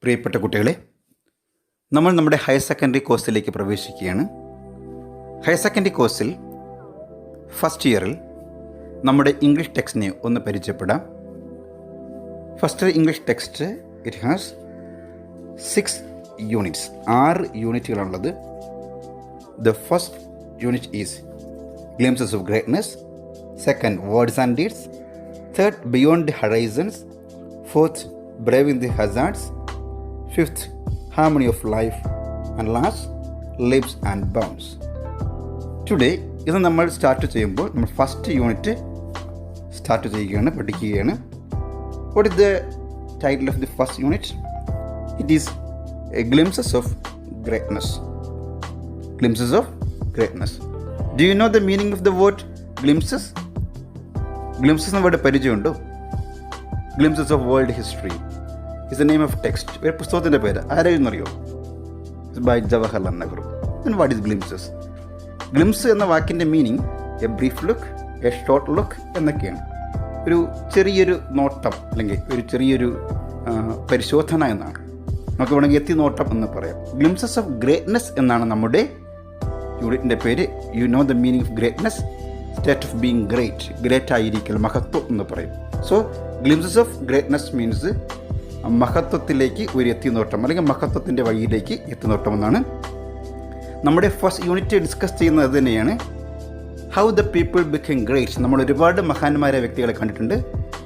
പ്രിയപ്പെട്ട കുട്ടികളെ, നമ്മൾ നമ്മുടെ ഹയർ സെക്കൻഡറി കോഴ്സിലേക്ക് പ്രവേശിക്കുകയാണ്. ഹയർ സെക്കൻഡറി കോഴ്സിൽ ഫസ്റ്റ് ഇയറിൽ നമ്മുടെ ഇംഗ്ലീഷ് ടെക്സ്റ്റിനെ ഒന്ന് പരിചയപ്പെടാം. First English text it has 6 units, 6 യൂണിറ്റുകളാണുള്ളത്. The first unit is glimpses of greatness, second words and deeds, third beyond the horizons, fourth brave in the hazards, fifth harmony of life, and last lives and bounds. Today ഇത് നമ്മൾ start ചെയ്യുമ്പോൾ നമ്മൾ first unit start ചെയ്യുകയാണ്, പഠിക്കുകയാണ്. What is the title of the first unit? It is glimpses of greatness. Glimpses of greatness. Do you know the meaning of the word glimpses? Glimpses എന്ന word പരിചയമുണ്ടോ? Glimpses of world history is the name of text. ഒരു പുസ്തകത്തിൻ്റെ പേര് ആരെയെന്നറിയോ? By Jawaharlal Nehru. And what is glimpses? Glimpse എന്ന വാക്കിൻ്റെ meaning a brief look, a short look എന്നൊക്കെയാണ്. ഒരു ചെറിയൊരു നോട്ടം അല്ലെങ്കിൽ ഒരു ചെറിയൊരു പരിശോധന എന്നാണ്. നമുക്ക് വേണമെങ്കിൽ എത്തി നോട്ടം എന്ന് പറയാം. ഗ്ലിംസസ് ഓഫ് ഗ്രേറ്റ്നെസ് എന്നാണ് നമ്മുടെ യൂണിറ്റിൻ്റെ പേര്. You know the meaning of greatness, state of being great, great ആയിരിക്കൽ, മഹത്വം എന്ന് പറയും. So glimpses of greatness means മഹത്വത്തിലേക്ക് ഒരു എത്തിനോട്ടം അല്ലെങ്കിൽ മഹത്വത്തിൻ്റെ വഴിയിലേക്ക് എത്തിനോട്ടം എന്നാണ്. നമ്മുടെ ഫസ്റ്റ് യൂണിറ്റ് ഡിസ്കസ് ചെയ്യുന്നത് തന്നെയാണ് how the people become great. നമ്മൾ ഒരുപാട് മഹാന്മാരായ വ്യക്തികളെ കണ്ടിട്ടുണ്ട്.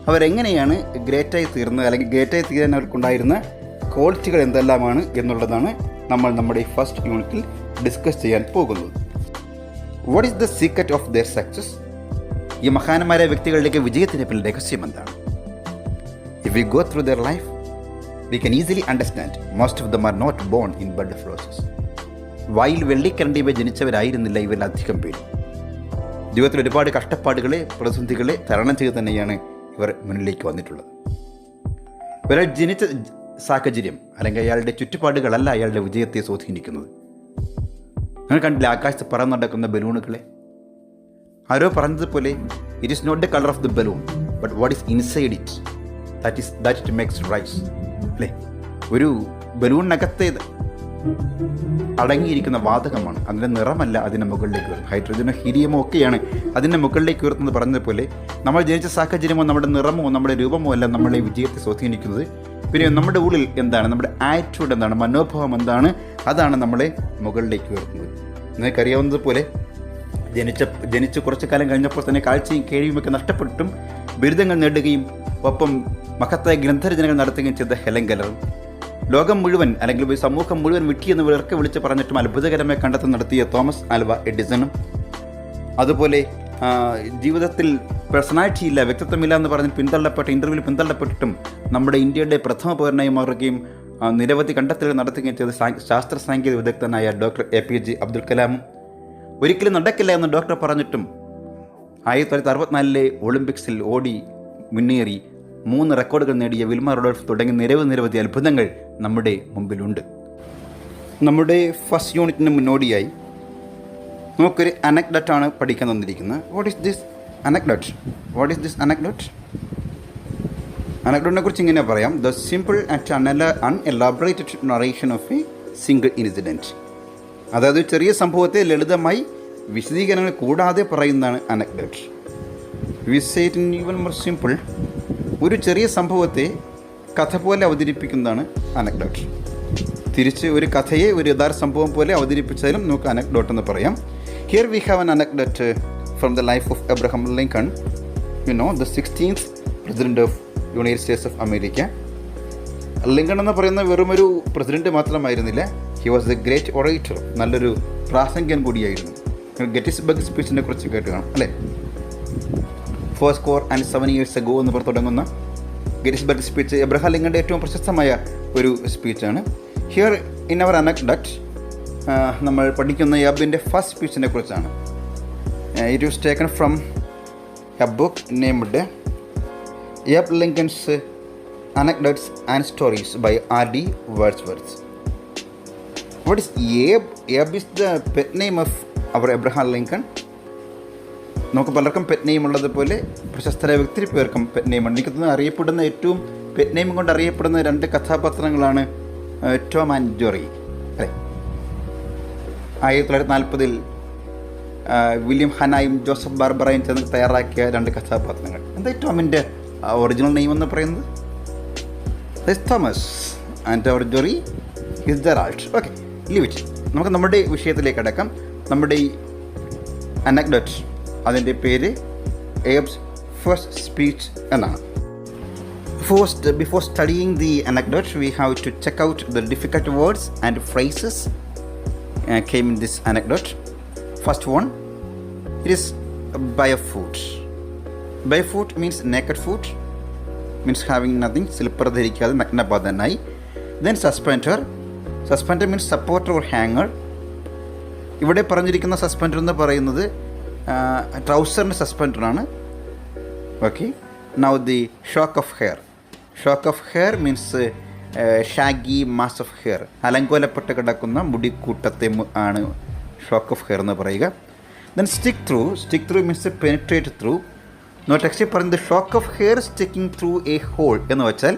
അവരെങ്ങനെയാണ് ഗ്രേറ്റായി തീർന്നത് അല്ലെങ്കിൽ ഗ്രേറ്റായി തീരാൻ അവർക്കുണ്ടായിരുന്ന ക്വാളിറ്റികൾ എന്തെല്ലാമാണ് എന്നുള്ളതാണ് നമ്മൾ നമ്മുടെ ഈ ഫസ്റ്റ് യൂണിറ്റിൽ ഡിസ്കസ് ചെയ്യാൻ പോകുന്നത്. What is the secret of their success? ഈ മഹാന്മാരായ വ്യക്തികളുടെയൊക്കെ വിജയത്തിൻ്റെ പിന്നിൽ രഹസ്യം എന്താണ്? If we go through their life, we can easily understand most of them are not born in bed of roses. വായിൽ വെള്ളിക്കരണ്ടിവ ജനിച്ചവരായിരുന്നില്ല ഇവരിൽ അധികം പേര്. ജീവിതത്തിൽ ഒരുപാട് കഷ്ടപ്പാടുകളെ പ്രതിസന്ധികളെ തരണം ചെയ്ത് തന്നെയാണ് ഇവർ മുന്നിലേക്ക് വന്നിട്ടുള്ളത്. ഒരാൾ ജനിച്ച സാഹചര്യം അല്ലെങ്കിൽ അയാളുടെ ചുറ്റുപാടുകളല്ല അയാളുടെ വിജയത്തെ സ്വാധീനിക്കുന്നത്. നിങ്ങൾ കണ്ടില്ല ആകാശത്ത് പറന്ന് നടക്കുന്ന ബലൂണുകളെ? ആരോ പറഞ്ഞതുപോലെ it is not the colour of the balloon but what is inside it, that it makes rise. അല്ലേ? ഒരു ബലൂണിനകത്തെ അടങ്ങിയിരിക്കുന്ന വാതകമാണ്, അതിൻ്റെ നിറമല്ല അതിൻ്റെ മുകളിലേക്ക് ഉയർത്തുന്നത്. ഹൈഡ്രജനോ ഹീലിയമോ ഒക്കെയാണ് അതിൻ്റെ മുകളിലേക്ക് ഉയർത്തുന്നത്. പറഞ്ഞതുപോലെ നമ്മൾ ജനിച്ച സാഹചര്യമോ നമ്മുടെ നിറമോ നമ്മുടെ രൂപമോ അല്ല നമ്മളെ വിജയത്തെ സ്വാധീനിക്കുന്നത്. പിന്നെ നമ്മുടെ ഉള്ളിൽ എന്താണ്, നമ്മുടെ ആറ്റിറ്റ്യൂഡ് എന്താണ്, മനോഭാവം എന്താണ്, അതാണ് നമ്മളെ മുകളിലേക്ക് ഉയർത്തുന്നത്. നിങ്ങൾക്കറിയാവുന്നതുപോലെ ജനിച്ച് കുറച്ചു കാലം കഴിഞ്ഞപ്പോൾ തന്നെ കാഴ്ചയും കേൾവിയുമൊക്കെ നഷ്ടപ്പെട്ടിട്ടും ബിരുദങ്ങൾ നേടുകയും ഒപ്പം മഹത്തായ ഗ്രന്ഥരചനകൾ നടത്തുകയും ചെയ്ത ഹെലൻ കെല്ലറും ലോകം മുഴുവൻ അല്ലെങ്കിൽ സമൂഹം മുഴുവൻ വിട്ടിയെന്ന് വിളർക്ക് വിളിച്ച് പറഞ്ഞിട്ടും അത്ഭുതകരമായി കണ്ടെത്തൽ നടത്തിയ തോമസ് ആൽവ എഡിസണും, അതുപോലെ ജീവിതത്തിൽ പേഴ്സണാലിറ്റി ഇല്ല, വ്യക്തിത്വമില്ല എന്ന് പറഞ്ഞ് ഇൻ്റർവ്യൂവിൽ പിന്തള്ളപ്പെട്ടിട്ടും നമ്മുടെ ഇന്ത്യയുടെ പ്രഥമ പൗരനായി മാറുകയും നിരവധി കണ്ടെത്തലുകൾ നടത്തുകയും ചെയ്ത ശാസ്ത്ര സാങ്കേതിക വിദഗ്ധനായ ഡോക്ടർ APJ അബ്ദുൽ കലാമും ഒരിക്കലും നടക്കില്ല എന്ന് ഡോക്ടർ പറഞ്ഞിട്ടും 1964 ഒളിമ്പിക്സിൽ ഓടി മുന്നേറി 3 റെക്കോർഡുകൾ നേടിയ വിൽമ റോഡോൾഫ് തുടങ്ങി നിരവധി അത്ഭുതങ്ങൾ നമ്മുടെ മുമ്പിലുണ്ട്. നമ്മുടെ ഫസ്റ്റ് യൂണിറ്റിന് മുന്നോടിയായി നമുക്കൊരു അനക്ഡോട്ടാണ് പഠിക്കാൻ തന്നിരിക്കുന്നത്. What is this anecdote? അനക്ഡോട്ടിനെ കുറിച്ച് ഇങ്ങനെ പറയാം: the simple and unelaborated narration of a single incident. അതായത് ചെറിയ സംഭവത്തെ ലളിതമായി വിശദീകരണങ്ങൾ കൂടാതെ പറയുന്നതാണ് anecdote. We say it in even more simple. ഒരു ചെറിയ സംഭവത്തെ കഥ പോലെ അവതരിപ്പിക്കുന്നതാണ് അനക്ഡോട്ട്. തിരിച്ച് ഒരു കഥയെ ഒരു യഥാർത്ഥ സംഭവം പോലെ അവതരിപ്പിച്ചാലും നമുക്ക് അനക്ഡോട്ട് എന്ന് പറയാം. Here we have an anecdote from the life of Abraham Lincoln, the 16th president of United States of America. Lincoln എന്ന് പറയുന്ന വെറുമൊരു പ്രസിഡന്റ് മാത്രമായിരുന്നില്ല. He was a great orator, നല്ലൊരു പ്രാസംഗികൻ കൂടിയായിരുന്നു. ഗെറ്റിസ്ബർഗ് സ്പീച്ചിനെ കുറിച്ച് കേട്ട് കാണാം അല്ലേ? 4 years ago എന്ന് പറഞ്ഞ് തുടങ്ങുന്ന ഗെറ്റിസ്ബർഗ് സ്പീച്ച് എബ്രഹാം ലിങ്കൻ്റെ ഏറ്റവും പ്രശസ്തമായ ഒരു സ്പീച്ചാണ്. ഹിയർ ഇൻ അവർ അനക്ഡോട്ട് നമ്മൾ പഠിക്കുന്ന യാബിൻ്റെ ഫസ്റ്റ് സ്പീച്ചിനെ കുറിച്ചാണ്. It was taken from a book named Abe Lincoln's Anecdotes and Stories by R.D. Wordsworth. What is Abe? Abe is the pet name of our Abraham Lincoln. നമുക്ക് പലർക്കും pet name ഉള്ളതുപോലെ പ്രശസ്തരായ ഒത്തിരി പേർക്കും പെറ്റ് നെയിം ഉണ്ട്. എനിക്ക് അറിയപ്പെടുന്ന ഏറ്റവും പെറ്റ് നെയിം കൊണ്ട് അറിയപ്പെടുന്ന 2 കഥാപാത്രങ്ങളാണ് ടോം ആൻഡ് ജെറി അല്ലേ? 1940 വില്യം ഹനായും ജോസഫ് ബാർബറയും ചേർന്ന് തയ്യാറാക്കിയ 2 കഥാപാത്രങ്ങൾ. എന്താ ടോമിൻ്റെ ഒറിജിനൽ നെയിം എന്ന് പറയുന്നത്? തോമസ് ആൻഡ് അവർ Jerry is Gerald. Okay, leave it. നമുക്ക് നമ്മുടെ വിഷയത്തിലേക്ക് അടക്കാം. നമ്മുടെ ഈ അനക്ഡോട്ട് അതിൻ്റെ പേര് ഏബ്സ് ഫസ്റ്റ് സ്പീച്ച് എന്നാണ്. First, before studying the anecdote, we have to check out the difficult words and phrases came in this anecdote. First one, it is barefoot. Barefoot means naked foot, means having nothing, slipper ധരിക്കാതെ നഗ്നപാതനായി. Then suspender. Suspender means supporter or hanger. ഇവിടെ പറഞ്ഞിരിക്കുന്ന suspender എന്ന് പറയുന്നത് ട്രൗസറിൻ്റെ സസ്പെൻഡറാണ്. Okay, now the shock of hair. Shock of hair means shaggy mass of hair, അലങ്കോലപ്പെട്ട് കിടക്കുന്ന മുടിക്കൂട്ടത്തെ ആണ് ഷോക്ക് ഓഫ് ഹെയർ എന്ന് പറയുക. Then stick through. Stick through means penetrate through. നമ്മൾ ടെക്സ്റ്റിൽ പറയുന്നത് shock of hair sticking through a hole എന്ന് വെച്ചാൽ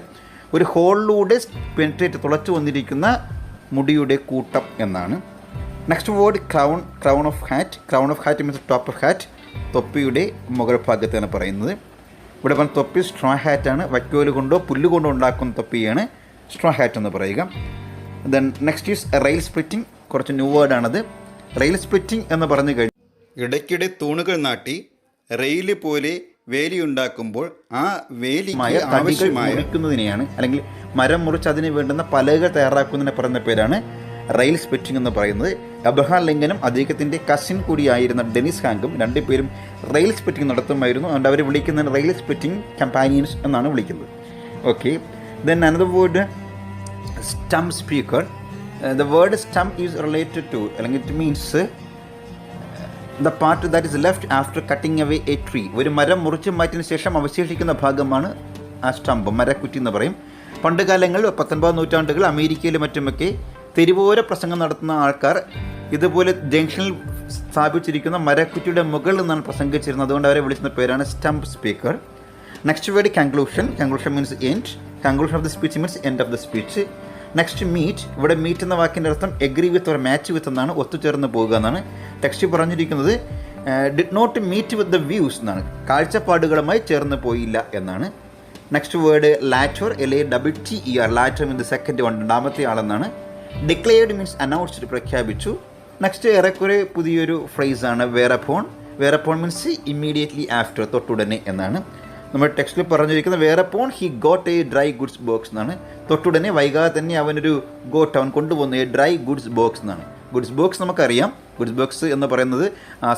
ഒരു ഹോളിലൂടെ പെനിട്രേറ്റ് തുളച്ചു വന്നിരിക്കുന്ന മുടിയുടെ കൂട്ടം എന്നാണ്. Next word crown. Crown of hat. Crown of hat means top of hat, തൊപ്പിയുടെ മുകൾ ഭാഗത്താണ് പറയുന്നത്. ഇവിടെ പറഞ്ഞ തൊപ്പി സ്ട്രോ ഹാറ്റാണ്. വൈക്കോല് കൊണ്ടോ പുല്ല് കൊണ്ടോ ഉണ്ടാക്കുന്ന തൊപ്പിയാണ് സ്ട്രോ ഹാറ്റ് എന്ന് പറയുക. Then next is rail splitting. കുറച്ച് ന്യൂ വേർഡാണത്. റെയിൽ സ്പ്ലിറ്റിംഗ് എന്ന് പറഞ്ഞു കഴിഞ്ഞാൽ ഇടയ്ക്കിടെ തൂണുകൾ നാട്ടി റെയിൽ പോലെ വേലി ഉണ്ടാക്കുമ്പോൾ ആ വേലിക്ക് ആവശ്യമായ മുറിക്കുന്നതിനെയാണ്, അല്ലെങ്കിൽ മരം മുറിച്ച് അതിന് വേണ്ടുന്ന പലകൾ തയ്യാറാക്കുന്നതിനെ പറയുന്ന പേരാണ് റെയിൽ സ്പ്ലിറ്റിംഗ് എന്ന് പറയുന്നത്. അബ്രഹാം ലിങ്കനും അദ്ദേഹത്തിൻ്റെ കസിൻ കൂടിയായിരുന്ന ഡെനിസ് ഹാങ്കും രണ്ടുപേരും റെയിൽ സ്പ്ലിറ്റിംഗ് നടത്തുമായിരുന്നു. അതുകൊണ്ട് അവർ വിളിക്കുന്നത് റെയിൽ സ്പ്ലിറ്റിംഗ് കമ്പാനിയൻസ് എന്നാണ് വിളിക്കുന്നത്. Okay, then another word stump speaker. The word stump is related to, അല്ലെങ്കിൽ it means the part that is left after cutting away a tree. ഒരു മരം മുറിച്ച് മാറ്റിയതിന് ശേഷം അവശേഷിക്കുന്ന ഭാഗമാണ് ആ സ്റ്റംപ്, മരക്കുറ്റി എന്ന് പറയും. പണ്ട് കാലങ്ങളിൽ 19 നൂറ്റാണ്ടുകൾ അമേരിക്കയിലും മറ്റുമൊക്കെ തെരുവോര പ്രസംഗം നടത്തുന്ന ആൾക്കാർ ഇതുപോലെ ജംഗ്ഷനിൽ സ്ഥാപിച്ചിരിക്കുന്ന മരക്കുറ്റിയുടെ മുകളിൽ നിന്നാണ് പ്രസംഗിച്ചിരുന്നത്. അതുകൊണ്ട് അവരെ വിളിക്കുന്ന പേരാണ് stump speaker. Next word conclusion. Conclusion means end. Conclusion of the speech means end of the speech. Next meet. ഇവിടെ മീറ്റ് എന്ന വാക്കിൻ്റെ അർത്ഥം agree with or match with എന്നാണ്, ഒത്തുചേർന്ന് പോകുക എന്നാണ്. ടെക്സ്റ്റ് പറഞ്ഞിരിക്കുന്നത് did not meet with the views എന്നാണ്, കാഴ്ചപ്പാടുകളുമായി ചേർന്ന് പോയില്ല എന്നാണ്. Next word latter. LATTER. Latter means second one, രണ്ടാമത്തെ ആളെന്നാണ്. ഡിക്ലെയർഡ് മീൻസ് അനൗൺസ്ഡ്, പ്രഖ്യാപിച്ചു. നെക്സ്റ്റ് ഏറെക്കുറെ പുതിയൊരു ഫ്രേസാണ് വേറെപ്പോൺ. വേറെപ്പോൺ മീൻസ് ഇമ്മീഡിയറ്റ്ലി ആഫ്റ്റർ, തൊട്ടുടനെ എന്നാണ്. നമ്മൾ ടെക്സ്റ്റിൽ പറഞ്ഞിരിക്കുന്നത് whereupon he got a dry goods box എന്നാണ്. തൊട്ടുടനെ വൈകാതെ തന്നെ അവനൊരു അവൻ കൊണ്ടുപോകുന്ന എ ഡ്രൈ ഗുഡ്സ് ബോക്സ് എന്നാണ്. ഗുഡ്സ് ബോക്സ് നമുക്കറിയാം. ഗുഡ്സ് ബോക്സ് എന്ന് പറയുന്നത്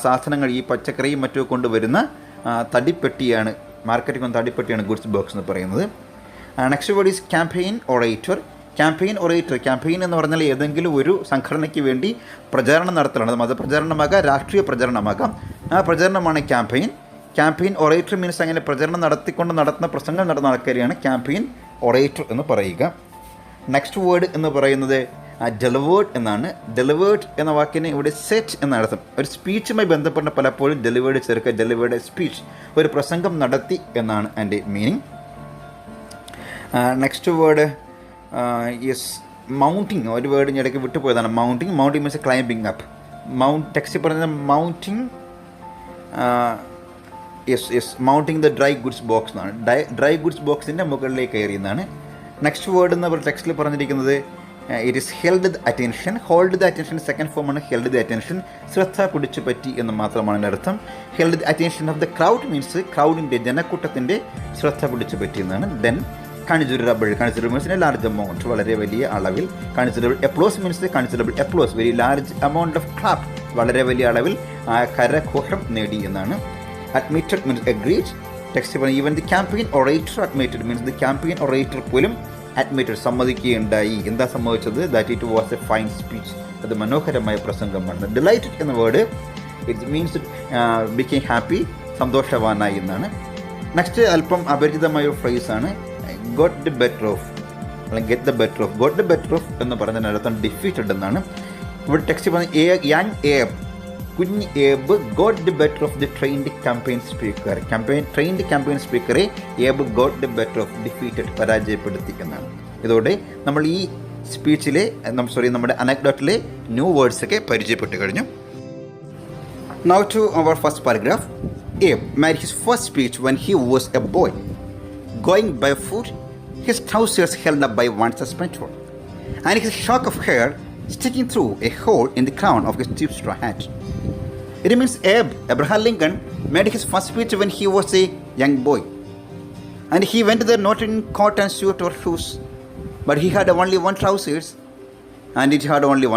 സാധനങ്ങൾ, ഈ പച്ചക്കറിയും മറ്റും കൊണ്ടുവരുന്ന തടിപ്പെട്ടിയാണ്, മാർക്കറ്റിൽ കൊണ്ട് തടിപ്പെട്ടിയാണ് ഗുഡ്സ് ബോക്സ് എന്ന് പറയുന്നത്. Next word is campaign orator. Campaign orator. Campaign എന്ന് പറഞ്ഞാൽ ഏതെങ്കിലും ഒരു സംഘടനയ്ക്ക് വേണ്ടി പ്രചാരണം നടത്തലാണ്. അത് മതപ്രചാരണമാകാം, രാഷ്ട്രീയ പ്രചരണമാകാം. ആ പ്രചരണമാണ് ക്യാമ്പയിൻ. ക്യാമ്പയിൻ ഒറേറ്റർ മീൻസ് അങ്ങനെ പ്രചരണം നടത്തിക്കൊണ്ട് നടത്തുന്ന പ്രസംഗം നടന്ന ആൾക്കാരെയാണ് ക്യാമ്പയിൻ ഒറേറ്റർ എന്ന് പറയുക. നെക്സ്റ്റ് വേർഡ് എന്ന് പറയുന്നത് ഡെലിവേർഡ് എന്നാണ്. ഡെലിവേർഡ് എന്ന വാക്കിന് ഇവിടെ സെറ്റ് എന്ന അർത്ഥം. ഒരു സ്പീച്ചുമായി ബന്ധപ്പെട്ട പലപ്പോഴും ഡെലിവേർഡ് ചേർക്കുക. ഡെലിവേർഡ് സ്പീച്ച്, ഒരു പ്രസംഗം നടത്തി എന്നാണ് അതിൻ്റെ meaning. Next word yes mounting. ഒരു വേർഡ് ഞാൻ ഇടയ്ക്ക് വിട്ടുപോയതാണ്. Mounting. Mounting means climbing up. Text പറഞ്ഞത് mounting. Yes mounting the dry goods box എന്നാണ്. ഡ്രൈ ഗുഡ്സ് ബോക്സിൻ്റെ മുകളിലേക്ക് കയറിയെന്നാണ്. നെക്സ്റ്റ് വേർഡ് എന്ന് ടെക്സ്റ്റിൽ പറഞ്ഞിരിക്കുന്നത് it is held the attention. Hold the attention second ഫോമാണ് ഹെൽഡ് ദ അറ്റൻഷൻ. ശ്രദ്ധ പിടിച്ചു പറ്റി എന്ന് മാത്രമാണ് എൻ്റെ അർത്ഥം. Held the attention of the crowd means ക്രൗഡിൻ്റെ, ജനക്കൂട്ടത്തിൻ്റെ ശ്രദ്ധ പിടിച്ചു പറ്റി എന്നാണ്. Then considerable. Considerable means large amount, വളരെ വലിയ അളവിൽ. Considerable. Applause means considerable applause, very large amount of clap, വളരെ വലിയ അളവിൽ കരഘോഷം നേടി എന്നാണ്. Admitted means agreed. ടെക്സ്റ്റ് പറഞ്ഞ even the campaign orator admitted means the campaign orator പോലും അഡ്മിറ്റഡ്, സമ്മതിക്കുകയുണ്ടായി. എന്താ സംഭവിച്ചത്? That it was a fine speech, അത് മനോഹരമായ പ്രസംഗമാണ്. ഡിലൈറ്റഡ് എന്ന word it means became happy, സന്തോഷവാനായി എന്നാണ്. നെക്സ്റ്റ് അല്പം അപരിചിതമായ ഒരു ഫ്രേസാണ് ഗോട്ട് ദി ബെറ്റർ ഓഫ്, അല്ലെങ്കിൽ get the better of. Got the better of എന്ന് പറഞ്ഞതിൻ്റെ അർത്ഥം ഡിഫീറ്റഡ് എന്നാണ്. ഇവിടെ ടെക്സ്റ്റ് പറഞ്ഞ യങ് ഏബ്, കുഞ്ഞ് Abe got the better of the trained campaign speaker. Trained campaign സ്പീക്കറെ Abe got the better of, defeated, പരാജയപ്പെടുത്തി എന്നാണ്. ഇതോടെ നമ്മൾ ഈ സ്പീച്ചിലെ നമ്മുടെ അനക്ഡോട്ടിലെ ന്യൂ വേർഡ്സൊക്കെ പരിചയപ്പെട്ട് കഴിഞ്ഞു. Now to our first paragraph. Abe made his first speech when he was a boy. Going barefoot, his trousers held up by one suspender, and his shock of hair sticking through a hole in the crown of his cheap straw hat. It means Abraham Lincoln made his first speech when he was a young boy. And he went there not in coat and suit or shoes, but he had only one trousers, and it had only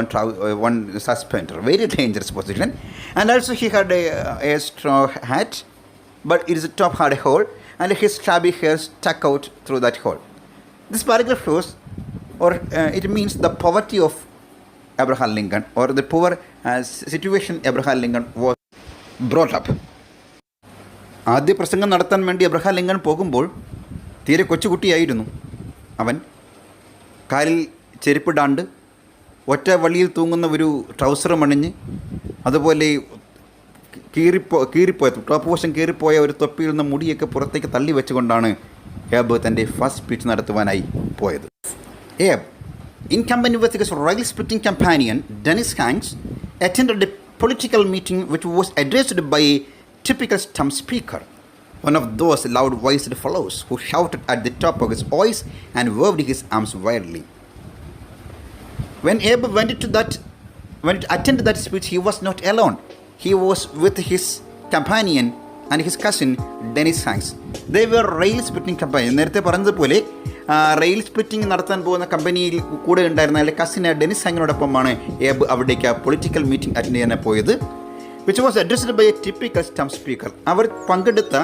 one suspender. Very dangerous position. And also he had a straw hat, but its top had a hole, and his stubby hair stuck out through that hole. This paragraph shows, or it means the poverty of Abraham Lincoln, or the poor situation Abraham Lincoln was brought up. ആദ്യ പ്രസംഗം നടത്താൻ വേണ്ടി Abraham Lincoln പോകുമ്പോൾ തീരെ കൊച്ചുകുട്ടിയായിരുന്നു. അവൻ കാലിൽ ചെരുപ്പിടാണ്ട് ഒറ്റ വള്ളിയിൽ തൂങ്ങുന്ന ഒരു ട്രൗസറും അണിഞ്ഞ്, അതുപോലെ കീറിപ്പോയ ടോപ്പ് വശം കീറിപ്പോയ ഒരു തൊപ്പിയിൽ നിന്ന് മുടിയൊക്കെ പുറത്തേക്ക് തള്ളി വെച്ചുകൊണ്ടാണ് ഏബ് തൻ്റെ ഫസ്റ്റ് സ്പീച്ച് നടത്തുവാനായി പോയത്. ഏബ്, in company with his rail-splitting companion Dennis Hanks, attended a political meeting which was addressed by a typical stump speaker, one of those loud-voiced fellows who shouted at the top of his voice and waved his arms wildly. When Abe went to attend that speech, he was not alone. He was with his companion and his cousin Dennis Hanks. They were rail-splitting company. നേരത്തെ പറഞ്ഞതുപോലെ rail splitting നടത്താൻ പോകുന്ന കമ്പനിയിൽ കൂടെ ഉണ്ടായിരുന്ന അല്ലെ cousin Denis ഹാങ്ങിനോടൊപ്പമാണ് ഏബ് അവിടേക്ക് political meeting attend ചെയ്യാൻ പോയത്. Which was addressed by a typical stump speaker. അവർ പങ്കെടുത്ത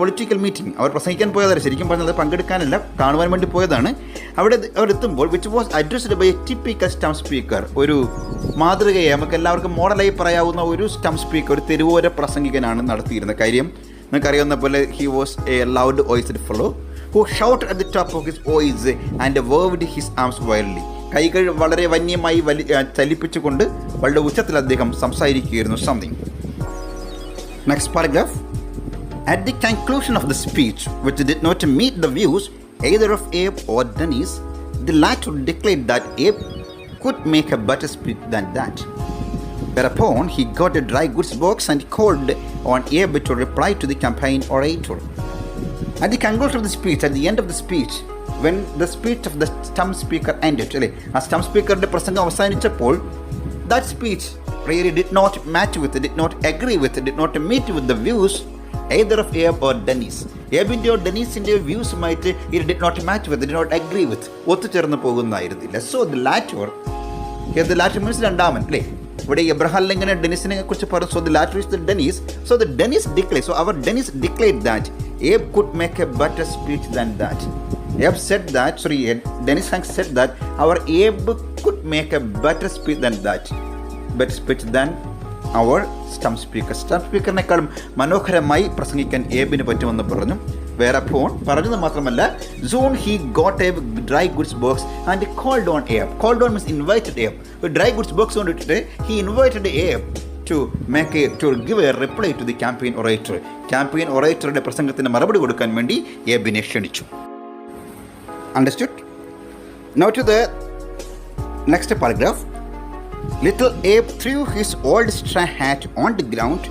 പൊളിറ്റിക്കൽ മീറ്റിംഗ്, അവർ പ്രസംഗിക്കാൻ പോയതല്ല, ശരിക്കും പറഞ്ഞത് പങ്കെടുക്കാനല്ല, കാണുവാൻ വേണ്ടി പോയതാണ്. അവർ എത്തുമ്പോൾ which was addressed by a typical stump speaker, ഒരു മാതൃകയെ നമുക്ക് എല്ലാവർക്കും മോഡലായി പറയാവുന്ന ഒരു സ്റ്റംപ് സ്പീക്കർ, ഒരു തെരുവോര പ്രസംഗികനാണ് നടത്തിയിരുന്നത്. കാര്യം നിങ്ങൾക്കറിയാവുന്ന പോലെ he was A loud voiced fellow who shouted at the top of his voice and waved his arms wildly. കൈകൾ വളരെ വന്യമായി ചലിപ്പിച്ചുകൊണ്ട് വളരെ ഉച്ചത്തിൽ അദ്ദേഹം സംസാരിക്കുകയായിരുന്നു. Something. Next paragraph. At the conclusion of the speech, which did not meet the views either of Abe or Dennis, the latter declared that Abe could make a better speech than that. Whereupon he got a dry goods box and called on Abe to reply to the campaign orator. At the conclusion of the speech, at the end of the speech, when the speech of the stump speaker ended, ആ stump സ്പീക്കറുടെ പ്രസംഗം അവസാനിച്ചപ്പോൾ, that speech really did not match with, did not agree with, did not meet with the views either of Abe or Dennis. ഏബിൻ്റെയോ ഡെനീസിൻ്റെയോ വ്യൂസുമായിട്ട് it did not match with, did not agree with, ഒത്തുചേർന്ന് പോകുന്നതായിരുന്നില്ല. So the latter means രണ്ടാമൻ, അല്ലേ? ഇവിടെ Abraham ലിങ്കനെ ഡെനിസിനെ കുറിച്ച് പറഞ്ഞു. So the latter is the Dennis. So the Dennis declared, so our Dennis declared that Abe could make a better speech than that. Dennis Hanks said that our Abe could make a better speech than that. Better speech than our stump speaker. Stump speakerനേക്കാളും മനോഹരമായി പ്രസംഗിക്കാൻ ഏബിന് പറ്റുമെന്ന് പറഞ്ഞു. Whereupon പറഞ്ഞത് മാത്രമല്ല, soon he got a dry goods box and called on Abe. Called on means invited Abe. ഒരു dry goods box കൊണ്ടിട്ട് he invited Abe to give a reply to the campaign orator. Campaign oratorയുടെ പ്രസംഗത്തിന് മറുപടി കൊടുക്കാൻ വേണ്ടി ഏബിനെ ക്ഷണിച്ചു. Understood? Now to the next paragraph. Little Abe threw his old straw hat on the ground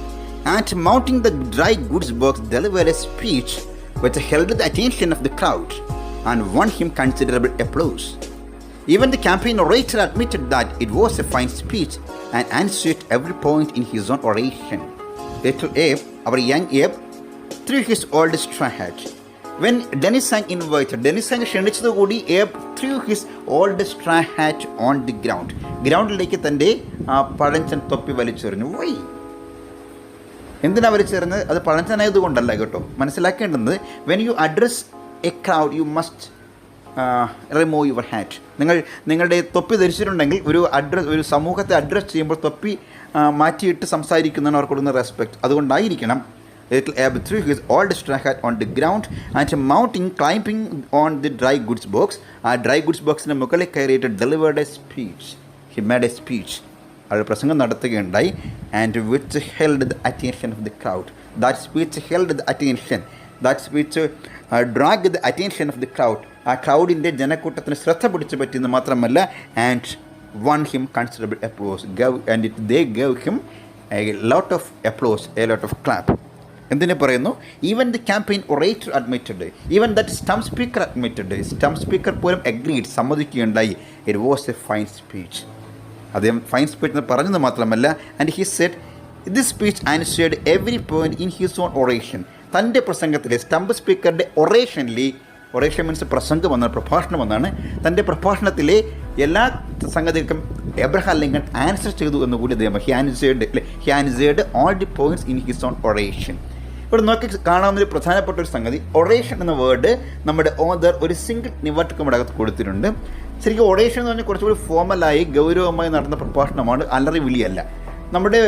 and mounting the dry goods box delivered a speech which held the attention of the crowd and won him considerable applause. Even the campaign orator admitted that it was a fine speech and answered every point in his own oration. Little Abe, our young Abe, threw his old straw hat. When Dennis Hanks ക്ഷണിച്ചതുകൂടി Abe threw his old straw hat on the ground. ഗ്രൗണ്ടിലേക്ക് തൻ്റെ പഴഞ്ചൻ തൊപ്പി വലിച്ചെറിഞ്ഞു. Y? എന്തിനാ വലിച്ചെറിഞ്ഞത്? അത് പഴഞ്ചനായതുകൊണ്ടല്ല കേട്ടോ. മനസ്സിലാക്കേണ്ടത്, when you address A crowd you must remove your hat. നിങ്ങളുടെ തൊപ്പി ധരിച്ചിട്ടുണ്ടെങ്കിൽ ഒരു സമൂഹത്തെ അഡ്രസ്സ് ചെയ്യുമ്പോൾ തൊപ്പി മാറ്റിയിട്ട് സംസാരിക്കുന്നതാണ് അവർ കൊടുക്കുന്ന respect. അതുകൊണ്ടായിരിക്കണം Little Abe threw his old straw hat on the ground and climbing on the dry goods box. ആ ഡ്രൈ ഗുഡ്സ് ബോക്സിന് മുകളിൽ കയറിയിട്ട് delivered a speech. He made a speech. അത് പ്രസംഗം നടത്തുകയുണ്ടായി. And which held the attention of the crowd. That speech held the attention. That speech dragged the attention of the crowd. ആ ക്രൗഡിൻ്റെ ജനക്കൂട്ടത്തിന് ശ്രദ്ധ പിടിച്ചു പറ്റിയെന്ന് മാത്രമല്ല, and won him considerable applause, they gave him a lot of applause, a lot of clap. എന്തിനെ പറയുന്നു? Even the campaign orator admitted, even that stump speaker admitted, stump speaker പോലും agreed, സമ്മതിക്കുകയുണ്ടായി, it was a fine speech. അദ്ദേഹം fine speech എന്ന് പറഞ്ഞത് മാത്രമല്ല, and he said this speech answered every point in his own oration. തൻ്റെ പ്രസംഗത്തിലെ stump സ്പീക്കറുടെ ഒറേഷനിൽ, oration means പ്രസംഗം എന്നാണ്, പ്രഭാഷണം എന്നാണ്, തൻ്റെ പ്രഭാഷണത്തിലെ എല്ലാ സംഗതികൾക്കും എബ്രഹാം ലിങ്കൺ ആൻസർ ചെയ്തു എന്നുകൂടി അദ്ദേഹം he answered all the points in his own oration. ഇവിടെ നോക്കി കാണാവുന്നൊരു പ്രധാനപ്പെട്ട ഒരു സംഗതി, ഒറേഷൻ എന്ന വേർഡ് നമ്മുടെ ഓതർ ഒരു സിംഗിൾ നിവർട്ടക്കം ഇവിടെ അകത്ത് കൊടുത്തിട്ടുണ്ട്. ശരിക്കും ഒറേഷൻ എന്ന് പറഞ്ഞാൽ കുറച്ചുകൂടി ഫോമലായി ഗൗരവമായി നടന്ന പ്രഭാഷണമാണ്, അല്ലറി വിളിയല്ല. നമ്മുടെ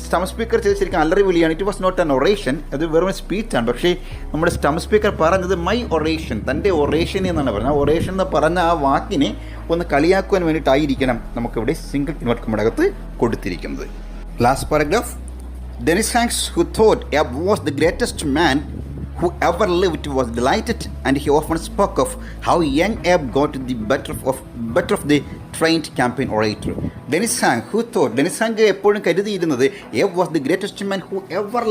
സ്റ്റംപ് സ്പീക്കർ ചെയ്ത് ശരിക്കും അല്ലറി വിളിയാണ്. It was not an oration, അത് വെറും സ്പീച്ചാണ്. പക്ഷേ നമ്മുടെ സ്റ്റംപ് സ്പീക്കർ പറഞ്ഞത് മൈ ഒറേഷൻ, തൻ്റെ ഒറേഷൻ എന്നാണ് പറഞ്ഞത്. ആ ഒറേഷൻ എന്ന് പറഞ്ഞ ആ വാക്കിനെ ഒന്ന് കളിയാക്കുവാൻ വേണ്ടിയിട്ടായിരിക്കണം നമുക്കിവിടെ സിംഗിൾ ഇൻവെർട്ടക്കകത്ത് കൊടുത്തിരിക്കുന്നത്. Last paragraph. Dennis Hanks, who thought Ebb was the greatest man who ever lived, was delighted, and he often spoke of how young Ebb got the better of the trained campaign orator. Dennis Hanks എപ്പോഴും കരുതിയിരുന്നത് Ebb was the greatest man who ever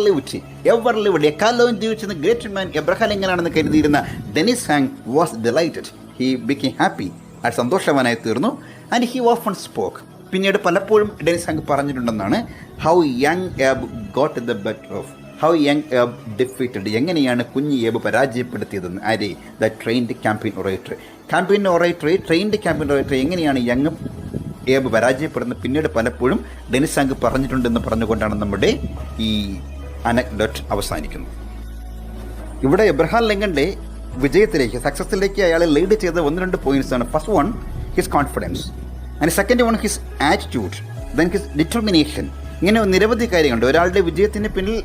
lived, എക്കാലവും ജീവിച്ചിരുന്ന great മാൻ Abraham ലിങ്കനാണെന്ന് കരുതിയിരുന്ന Denis hang was delighted. He became happy, അത് സന്തോഷവാനായി തീർന്നു. And he often spoke, പിന്നീട് പലപ്പോഴും Denis Hang പറഞ്ഞിട്ടുണ്ടെന്നാണ്, how young Abe got the better of, how young Abe defeated, എങ്ങനെയാണ് കുഞ്ഞ് എബ് പരാജയപ്പെടുത്തിയതെന്ന്. ആരെ? The trained campaign orator. Trained campaign orator എങ്ങനെയാണ് യങ് എബ് പരാജയപ്പെടുന്നത് പിന്നീട് പലപ്പോഴും ഡെനിസ് ഹാങ് പറഞ്ഞിട്ടുണ്ടെന്ന് പറഞ്ഞുകൊണ്ടാണ് നമ്മുടെ ഈ അനക്ഡോട്ട് അവസാനിക്കുന്നത്. ഇവിടെ എബ്രഹാം ലിങ്കൻ്റെ വിജയത്തിലേക്ക്, സക്സസിലേക്ക് അയാളെ ലീഡ് ചെയ്ത 1-2 പോയിന്റ്സാണ്. First one, his confidence, and second one his attitude, then his determination. ഇങ്ങനെ നിരവധി കാര്യങ്ങളുണ്ട്. ഒരാളുടെ വിജയത്തിന് പിന്നിൽ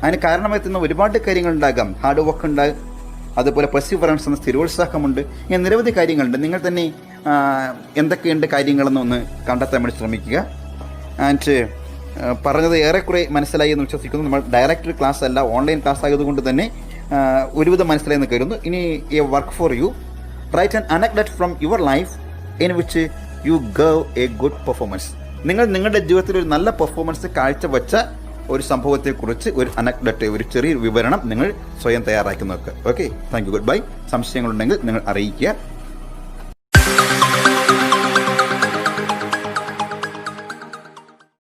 അതിന് കാരണമായി തന്ന ഒരുപാട് കാര്യങ്ങളുണ്ടാകാം. ഹാർഡ് വർക്ക് ഉണ്ടാകും, അതുപോലെ പെർസിവറൻസ് എന്ന സ്ഥിരോത്സാഹമുണ്ട്. ഇങ്ങനെ നിരവധി കാര്യങ്ങളുണ്ട്. നിങ്ങൾ തന്നെ എന്തൊക്കെയുണ്ട് കാര്യങ്ങളെന്നൊന്ന് കണ്ടെത്താൻ വേണ്ടി ശ്രമിക്കുക. ആൻഡ് പറഞ്ഞത് ഏറെക്കുറെ മനസ്സിലായി എന്ന് വിശ്വസിക്കുന്നു. നമ്മൾ ഡയറക്റ്റ് ക്ലാസ് അല്ല, ഓൺലൈൻ ക്ലാസ് ആയതുകൊണ്ട് തന്നെ ഒരുവിധം മനസ്സിലായെന്ന് കരുതുന്നു. ഇനി a work for you, write an anecdote from your life in which you gave a good performance. നിങ്ങൾ നിങ്ങളുടെ ജീവിതത്തിൽ ഒരു നല്ല പെർഫോമൻസ് കാഴ്ചവെച്ച ഒരു സംഭവത്തെക്കുറിച്ച് ഒരു അനക്ഡോട്ട്, ഒരു ചെറിയൊരു വിവരണം നിങ്ങൾ സ്വയം തയ്യാറാക്കി നോക്കുക. Okay, thank you, good bye. സംശയങ്ങളുണ്ടെങ്കിൽ നിങ്ങൾ അറിയിക്കുക.